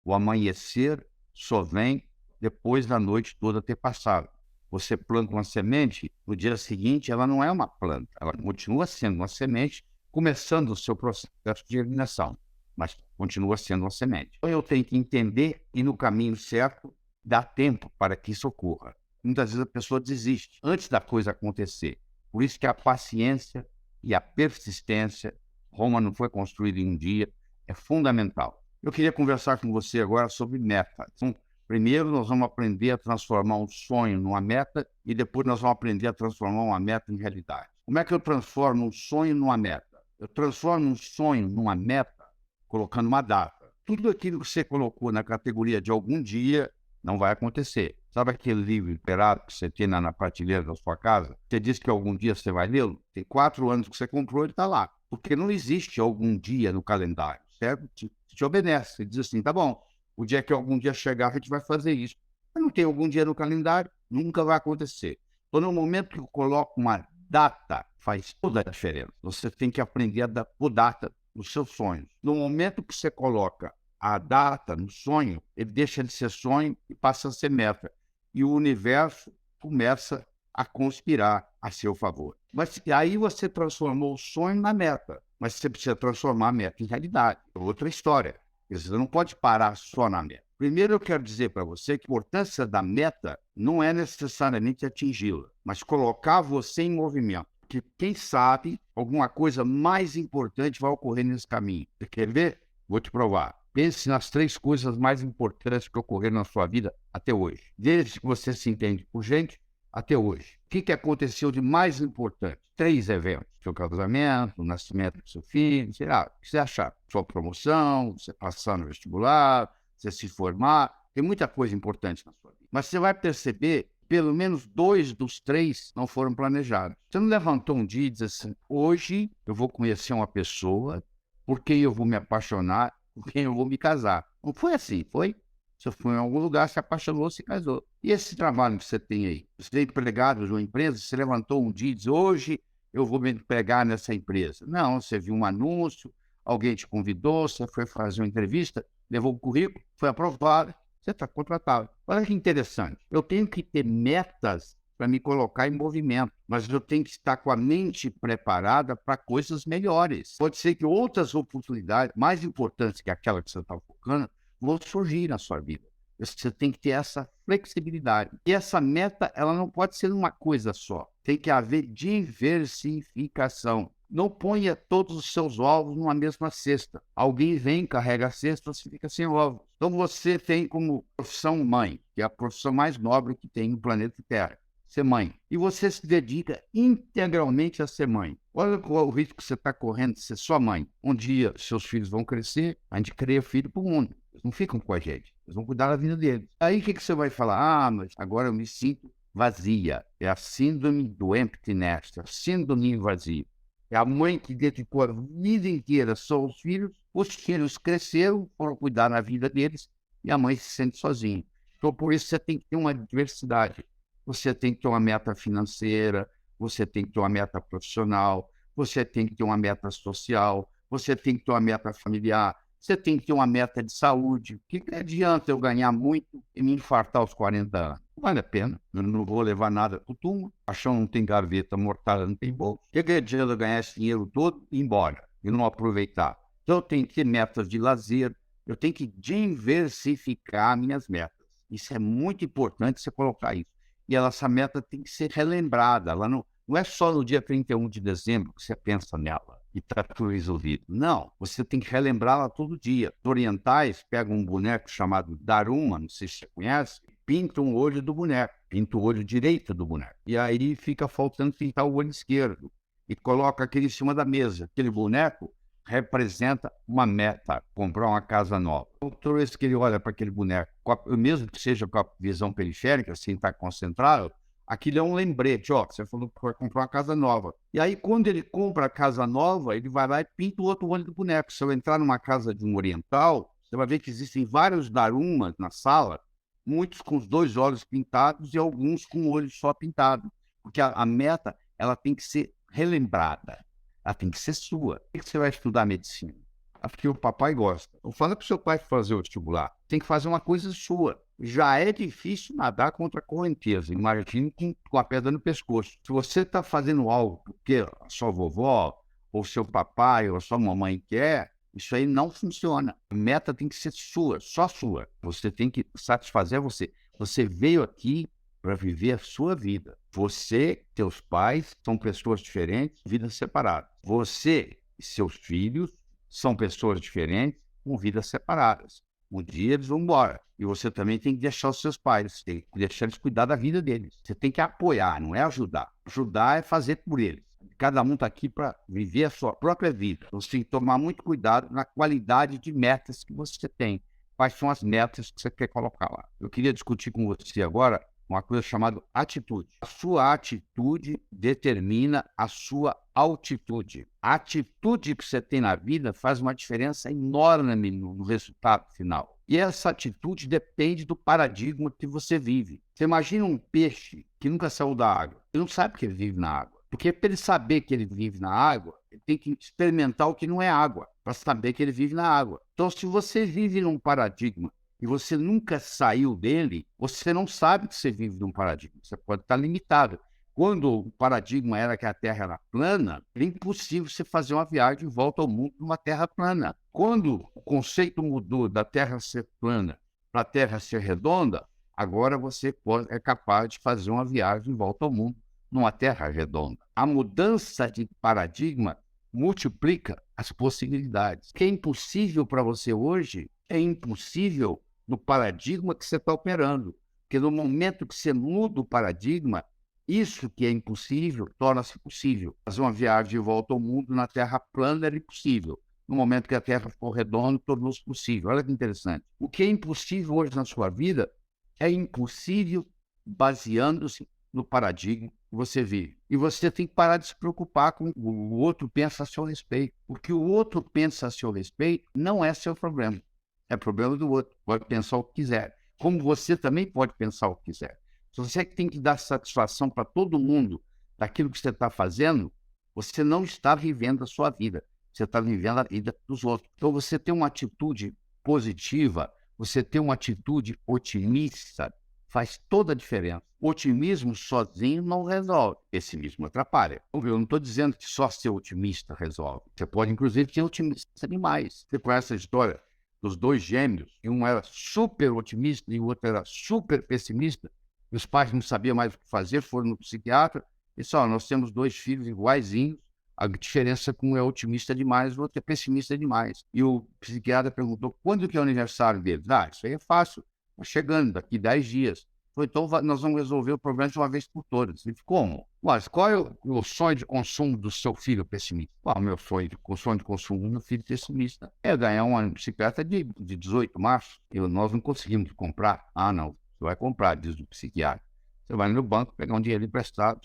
O amanhecer só vem depois da noite toda ter passado. Você planta uma semente, no dia seguinte ela não é uma planta, ela continua sendo uma semente, começando o seu processo de germinação, mas continua sendo uma semente. Então eu tenho que entender e no caminho certo dar tempo para que isso ocorra. Muitas vezes a pessoa desiste antes da coisa acontecer. Por isso que a paciência e a persistência, Roma não foi construída em um dia, é fundamental. Eu queria conversar com você agora sobre metas. Então, primeiro nós vamos aprender a transformar um sonho numa meta e depois nós vamos aprender a transformar uma meta em realidade. Como é que eu transformo um sonho numa meta? Eu transformo um sonho numa meta colocando uma data. Tudo aquilo que você colocou na categoria de algum dia não vai acontecer. Sabe aquele livro literário que você tem na prateleira da sua casa? Você disse que algum dia você vai lê-lo? Tem 4 anos que você comprou, ele está lá. Porque não existe algum dia no calendário, certo? Te obedece. Você diz assim, tá bom, o dia que algum dia chegar, a gente vai fazer isso. Mas não tem algum dia no calendário, nunca vai acontecer. Então, no momento que eu coloco uma data, faz toda a diferença. Você tem que aprender a pôr data nos seus sonhos. No momento que você coloca a data no sonho, ele deixa de ser sonho e passa a ser meta. E o universo começa a conspirar a seu favor. Mas aí você transformou o sonho na meta, mas você precisa transformar a meta em realidade. É outra história. Você não pode parar só na meta. Primeiro eu quero dizer para você que a importância da meta não é necessariamente atingi-la, mas colocar você em movimento. Porque quem sabe alguma coisa mais importante vai ocorrer nesse caminho. Você quer ver? Vou te provar. Pense nas 3 coisas mais importantes que ocorreram na sua vida até hoje. Desde que você se entende por gente, até hoje. O que aconteceu de mais importante? 3 eventos. Seu casamento, o nascimento do seu filho, sei lá, o que você achar. Sua promoção, você passar no vestibular, você se formar. Tem muita coisa importante na sua vida. Mas você vai perceber, pelo menos 2 dos 3 não foram planejados. Você não levantou um dia e disse assim, hoje eu vou conhecer uma pessoa por quem eu vou me apaixonar, por quem eu vou me casar. Não foi assim, foi? Você foi em algum lugar, se apaixonou, se casou. E esse trabalho que você tem aí? Você é empregado de uma empresa, você levantou um dia e disse, hoje eu vou me empregar nessa empresa. Não, você viu um anúncio, alguém te convidou, você foi fazer uma entrevista, levou o currículo, foi aprovado, você está contratado. Olha que interessante. Eu tenho que ter metas para me colocar em movimento, mas eu tenho que estar com a mente preparada para coisas melhores. Pode ser que outras oportunidades, mais importantes que aquela que você está focando, vão surgir na sua vida. Você tem que ter essa flexibilidade. E essa meta, ela não pode ser uma coisa só. Tem que haver diversificação. Não ponha todos os seus ovos numa mesma cesta. Alguém vem, carrega a cesta, você fica sem ovos. Então você tem como profissão mãe, que é a profissão mais nobre que tem no planeta Terra. Ser mãe. E você se dedica integralmente a ser mãe. Olha qual o risco que você está correndo de ser só mãe. Um dia seus filhos vão crescer, a gente cria filho para o mundo. Eles não ficam com a gente, eles vão cuidar da vida deles. Aí o que você vai falar? Ah, mas agora eu me sinto vazia. É a síndrome do empty nest, a síndrome vazio. É a mãe que dedicou a vida inteira só aos filhos, os filhos cresceram, foram cuidar da vida deles e a mãe se sente sozinha. Então por isso você tem que ter uma diversidade. Você tem que ter uma meta financeira, você tem que ter uma meta profissional, você tem que ter uma meta social, você tem que ter uma meta familiar, você tem que ter uma meta de saúde. O que adianta eu ganhar muito e me infartar aos 40 anos? Não vale a pena. Eu não vou levar nada para o túmulo, paixão não tem gaveta, mortalha não tem bolso. O que adianta eu ganhar esse dinheiro todo e ir embora e não aproveitar? Então eu tenho que ter metas de lazer, eu tenho que diversificar minhas metas. Isso é muito importante você colocar isso. E essa meta tem que ser relembrada. Ela não é só no dia 31 de dezembro que você pensa nela e está tudo resolvido. Não, você tem que relembrá-la todo dia. Os orientais pegam um boneco chamado Daruma, não sei se você conhece, pintam o olho do boneco, pinta o olho direito do boneco. E aí fica faltando pintar o olho esquerdo. E coloca aquele em cima da mesa. Aquele boneco representa uma meta, comprar uma casa nova. Toda vez que ele olha para aquele boneco, mesmo que seja com a visão periférica, sem estar concentrado, aquilo é um lembrete, ó, você falou que vai comprar uma casa nova. E aí, quando ele compra a casa nova, ele vai lá e pinta o outro olho do boneco. Se eu entrar numa casa de um oriental, você vai ver que existem vários darumas na sala, muitos com os 2 olhos pintados e alguns com o olho só pintado. Porque a meta, ela tem que ser relembrada. Ela tem que ser sua. Por que você vai estudar medicina? porque o papai gosta. Não fala para o seu pai fazer o vestibular. Tem que fazer uma coisa sua. Já é difícil nadar contra a correnteza. Imagine com a pedra no pescoço. Se você está fazendo algo porque a sua vovó, ou seu papai, ou a sua mamãe quer, isso aí não funciona. A meta tem que ser sua, só sua. Você tem que satisfazer você. Você veio aqui para viver a sua vida. Você, teus pais, são pessoas diferentes, vidas separadas. Você e seus filhos são pessoas diferentes, com vidas separadas. Um dia eles vão embora. E você também tem que deixar os seus pais, tem que deixar eles cuidar da vida deles. Você tem que apoiar, não é ajudar. Ajudar é fazer por eles. Cada um está aqui para viver a sua própria vida. Você tem que tomar muito cuidado na qualidade de metas que você tem. Quais são as metas que você quer colocar lá? Eu queria discutir com você agora uma coisa chamada atitude. A sua atitude determina a sua altitude. A atitude que você tem na vida faz uma diferença enorme no resultado final. E essa atitude depende do paradigma que você vive. Você imagina um peixe que nunca saiu da água. Ele não sabe que ele vive na água. Porque para ele saber que ele vive na água, ele tem que experimentar o que não é água, para saber que ele vive na água. Então, se você vive num paradigma e você nunca saiu dele, você não sabe que você vive num paradigma. Você pode estar limitado. Quando o paradigma era que a Terra era plana, era impossível você fazer uma viagem de volta ao mundo numa Terra plana. Quando o conceito mudou da Terra ser plana para a Terra ser redonda, agora você é capaz de fazer uma viagem de volta ao mundo numa Terra redonda. A mudança de paradigma multiplica as possibilidades. O que é impossível para você hoje é impossível no paradigma que você está operando. Porque no momento que você muda o paradigma, isso que é impossível torna-se possível. Fazer uma viagem de volta ao mundo na Terra plana era impossível. No momento que a Terra ficou redonda, tornou-se possível. Olha que interessante. O que é impossível hoje na sua vida é impossível baseando-se no paradigma que você vive. E você tem que parar de se preocupar com o outro pensa a seu respeito. O que o outro pensa a seu respeito não é seu problema. É problema do outro. Pode pensar o que quiser. Como você também pode pensar o que quiser. Se você tem que dar satisfação para todo mundo daquilo que você está fazendo, você não está vivendo a sua vida. Você está vivendo a vida dos outros. Então, você tem uma atitude positiva, você tem uma atitude otimista, faz toda a diferença. O otimismo sozinho não resolve. Pessimismo atrapalha. Eu não estou dizendo que só ser otimista resolve. Você pode, inclusive, ser otimista demais. Você conhece a história dos dois gêmeos, e um era super otimista e o outro era super pessimista, e os pais não sabiam mais o que fazer, foram no psiquiatra, e disseram, nós temos dois filhos iguaizinhos, a diferença é que um é otimista demais, o outro é pessimista demais. E o psiquiatra perguntou, quando que é o aniversário deles? Isso aí é fácil, está chegando, daqui 10 dias. Falei, então nós vamos resolver o problema de uma vez por todas. Ele disse, como? Mas qual é o sonho de consumo do seu filho pessimista? O meu sonho de consumo do meu filho pessimista é ganhar uma bicicleta de 18 marços. Nós não conseguimos comprar. Ah, não, você vai comprar, diz o psiquiatra. Você vai no banco, pegar um dinheiro emprestado,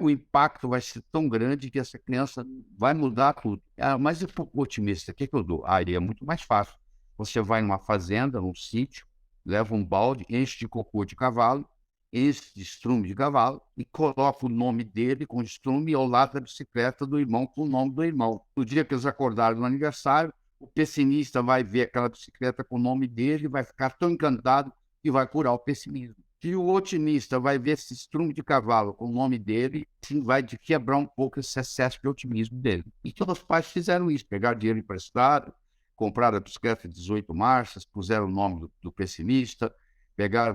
o impacto vai ser tão grande que essa criança vai mudar tudo. Mas eu pouco otimista, o que eu dou? Aí é muito mais fácil. Você vai numa fazenda, num sítio, leva um balde, enche de cocô de cavalo, enche de estrume de cavalo e coloca o nome dele com estrume ao lado da bicicleta do irmão com o nome do irmão. No dia que eles acordaram no aniversário, o pessimista vai ver aquela bicicleta com o nome dele, vai ficar tão encantado que vai curar o pessimismo. E o otimista vai ver esse estrume de cavalo com o nome dele, sim, vai quebrar um pouco esse excesso de otimismo dele. E todos os pais fizeram isso, pegaram dinheiro emprestado, compraram a bicicleta de 18 marchas, puseram o nome do pessimista,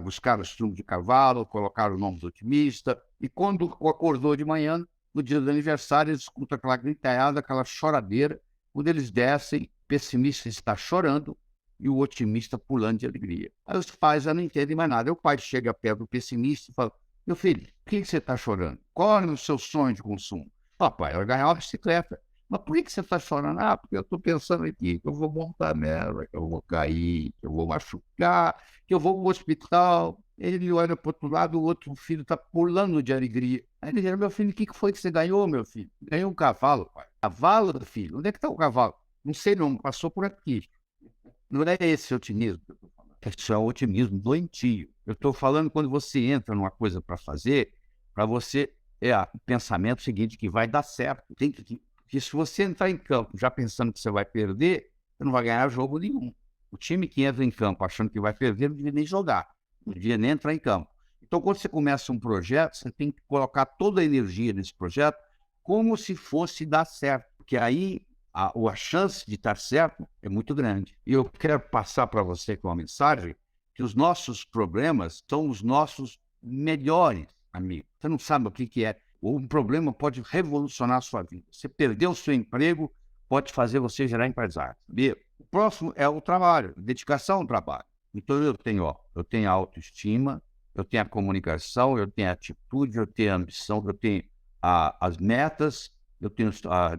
buscaram o estrume de cavalo, colocaram o nome do otimista, e quando acordou de manhã, no dia do aniversário, eles escutam aquela gritalhada, aquela choradeira, quando eles descem, o pessimista está chorando e o otimista pulando de alegria. Aí os pais já não entendem mais nada. Aí o pai chega perto do pessimista e fala, meu filho, por que você está chorando? Qual é o seu sonho de consumo? Pai, eu ganhar uma bicicleta. Mas por que você está chorando? Porque eu estou pensando aqui que eu vou montar nela, que eu vou cair, que eu vou machucar, que eu vou para o hospital. Ele olha para o outro lado, o outro filho está pulando de alegria. Aí ele diz, meu filho, o que foi que você ganhou, meu filho? Ganhou um cavalo, pai. Cavalo, filho? Onde é que está o cavalo? Não sei não, passou por aqui. Não é esse otimismo que eu estou falando. Isso é o otimismo doentio. Eu estou falando quando você entra numa coisa para fazer, para você o pensamento seguinte que vai dar certo. que se você entrar em campo já pensando que você vai perder, você não vai ganhar jogo nenhum. O time que entra em campo achando que vai perder não devia nem jogar, não devia nem entrar em campo. Então, quando você começa um projeto, você tem que colocar toda a energia nesse projeto como se fosse dar certo, porque aí a chance de estar certo é muito grande. E eu quero passar para você com uma mensagem que os nossos problemas são os nossos melhores amigos. Você não sabe o que é. Um problema pode revolucionar a sua vida. Você perdeu o seu emprego, pode fazer você gerar empresário. Sabia? O próximo é o trabalho, dedicação ao trabalho. Então eu tenho a autoestima, eu tenho a comunicação, eu tenho a atitude, eu tenho a ambição, eu tenho as metas, eu tenho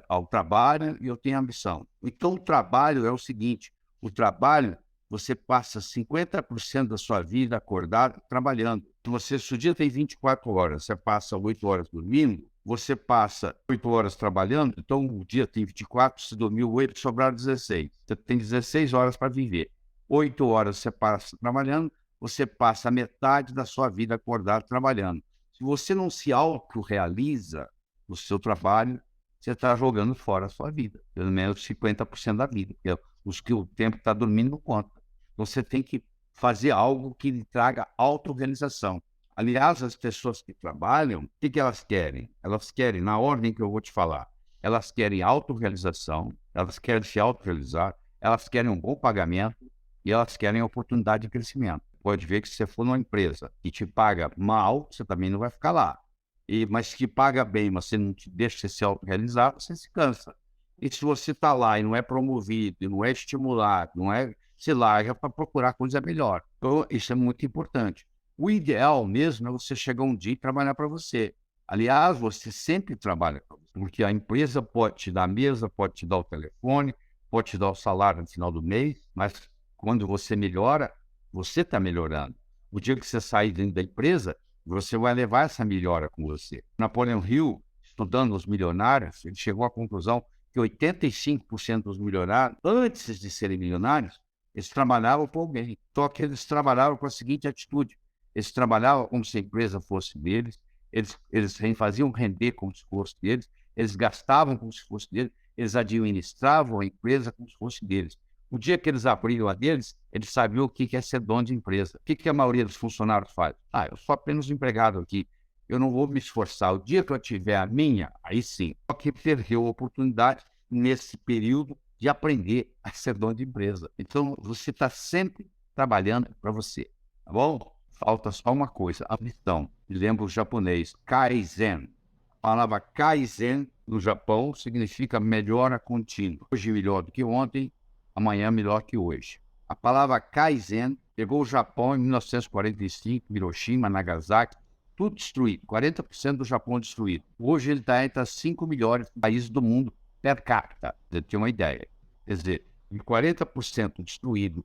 ao trabalho e eu tenho a ambição. Então o trabalho é o seguinte, o trabalho, você passa 50% da sua vida acordado trabalhando. Se o dia tem 24 horas, você passa 8 horas dormindo, você passa 8 horas trabalhando, então o dia tem 24, você dormiu 8, sobraram 16. Você tem 16 horas para viver. 8 horas você passa trabalhando, você passa a metade da sua vida acordado trabalhando. Se você não se autorrealiza no seu trabalho, você está jogando fora a sua vida, pelo menos 50% da vida, porque os que o tempo está dormindo não conta. Você tem que fazer algo que lhe traga autorrealização. Aliás, as pessoas que trabalham, o que elas querem? Elas querem, na ordem que eu vou te falar, elas querem autorrealização, elas querem se autorrealizar, elas querem um bom pagamento e elas querem oportunidade de crescimento. Pode ver que se você for numa empresa que te paga mal, você também não vai ficar lá. Mas que paga bem, mas você não te deixa você se autorrealizar, você se cansa. E se você está lá e não é promovido, e não é estimulado, não é, se larga para procurar coisa melhor. Então, isso é muito importante. O ideal mesmo é você chegar um dia e trabalhar para você. Aliás, você sempre trabalha para você, porque a empresa pode te dar a mesa, pode te dar o telefone, pode te dar o salário no final do mês, mas quando você melhora, você está melhorando. O dia que você sair dentro da empresa, você vai levar essa melhora com você. Napoleão Hill, estudando os milionários, ele chegou à conclusão que 85% dos milionários, antes de serem milionários, eles trabalhavam para alguém. Só que eles trabalhavam com a seguinte atitude: eles trabalhavam como se a empresa fosse deles, eles faziam render como se fosse deles, eles gastavam como se fosse deles, eles administravam a empresa como se fosse deles. O dia que eles abriram a deles, eles sabiam o que é ser dono de empresa. O que a maioria dos funcionários faz? Eu sou apenas um empregado aqui, eu não vou me esforçar. O dia que eu tiver a minha, aí sim. Só que perdeu a oportunidade nesse período de aprender a ser dono de empresa. Então, você está sempre trabalhando para você, tá bom? Falta só uma coisa, a missão. Lembra o japonês, Kaizen. A palavra Kaizen, no Japão, significa melhora contínua. Hoje melhor do que ontem, amanhã melhor que hoje. A palavra Kaizen pegou o Japão em 1945, Hiroshima, Nagasaki, tudo destruído, 40% do Japão destruído. Hoje ele está entre os 5 melhores países do mundo per capita, você tem uma ideia. Quer dizer, de 40% destruído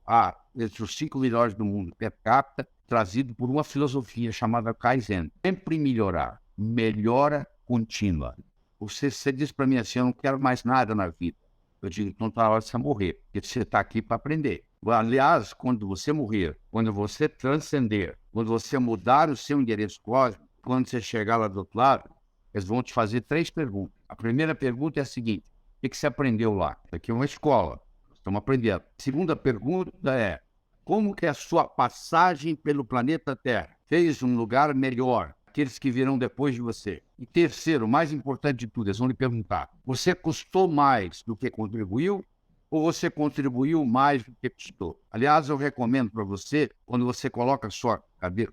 entre os 5 melhores do mundo per capita, trazido por uma filosofia chamada Kaizen. Sempre melhorar, melhora contínua. Você diz para mim assim, eu não quero mais nada na vida. Eu digo, então está na hora de você morrer, porque você está aqui para aprender. Aliás, quando você morrer, quando você transcender, quando você mudar o seu endereço cósmico, quando você chegar lá do outro lado, eles vão te fazer 3 perguntas. A primeira pergunta é a seguinte: o que você aprendeu lá? Isso aqui é uma escola, estamos aprendendo. A segunda pergunta é: como que a sua passagem pelo planeta Terra fez um lugar melhor aqueles que virão depois de você? E terceiro, mais importante de tudo, eles vão lhe perguntar: você custou mais do que contribuiu ou você contribuiu mais do que custou? Aliás, eu recomendo para você, quando você coloca a sua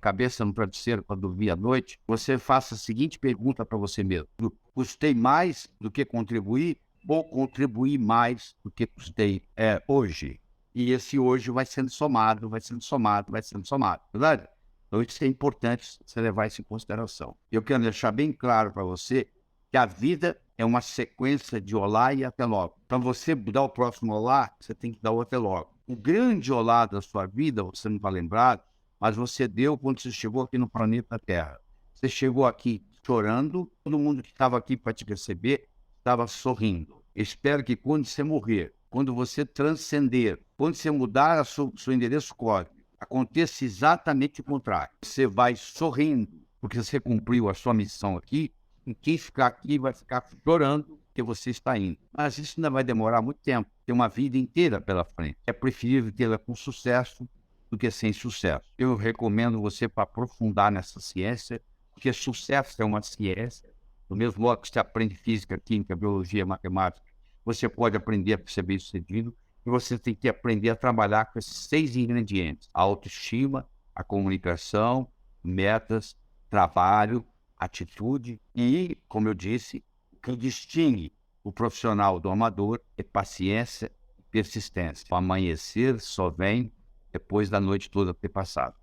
cabeça no travesseiro para dormir à noite, você faça a seguinte pergunta para você mesmo: custei mais do que contribuí ou contribuí mais do que custei hoje? E esse hoje vai sendo somado, vai sendo somado, vai sendo somado, verdade? Então, isso é importante você levar isso em consideração. Eu quero deixar bem claro para você que a vida é uma sequência de olá e até logo. Para você dar o próximo olá, você tem que dar o até logo. O grande olá da sua vida, você não está lembrado, mas você deu quando você chegou aqui no planeta Terra. Você chegou aqui chorando, todo mundo que estava aqui para te receber estava sorrindo. Espero que quando você morrer, quando você transcender, quando você mudar seu endereço cósmico, aconteça exatamente o contrário. Você vai sorrindo, porque você cumpriu a sua missão aqui, e quem ficar aqui vai ficar chorando, porque você está indo. Mas isso ainda vai demorar muito tempo, tem uma vida inteira pela frente. É preferível tê-la com sucesso do que sem sucesso. Eu recomendo você para aprofundar nessa ciência, porque sucesso é uma ciência. Do mesmo modo que você aprende física, química, biologia, matemática, você pode aprender a ser bem-sucedido, e você tem que aprender a trabalhar com esses 6 ingredientes: a autoestima, a comunicação, metas, trabalho, atitude e, como eu disse, o que distingue o profissional do amador é paciência e persistência. O amanhecer só vem depois da noite toda ter passado.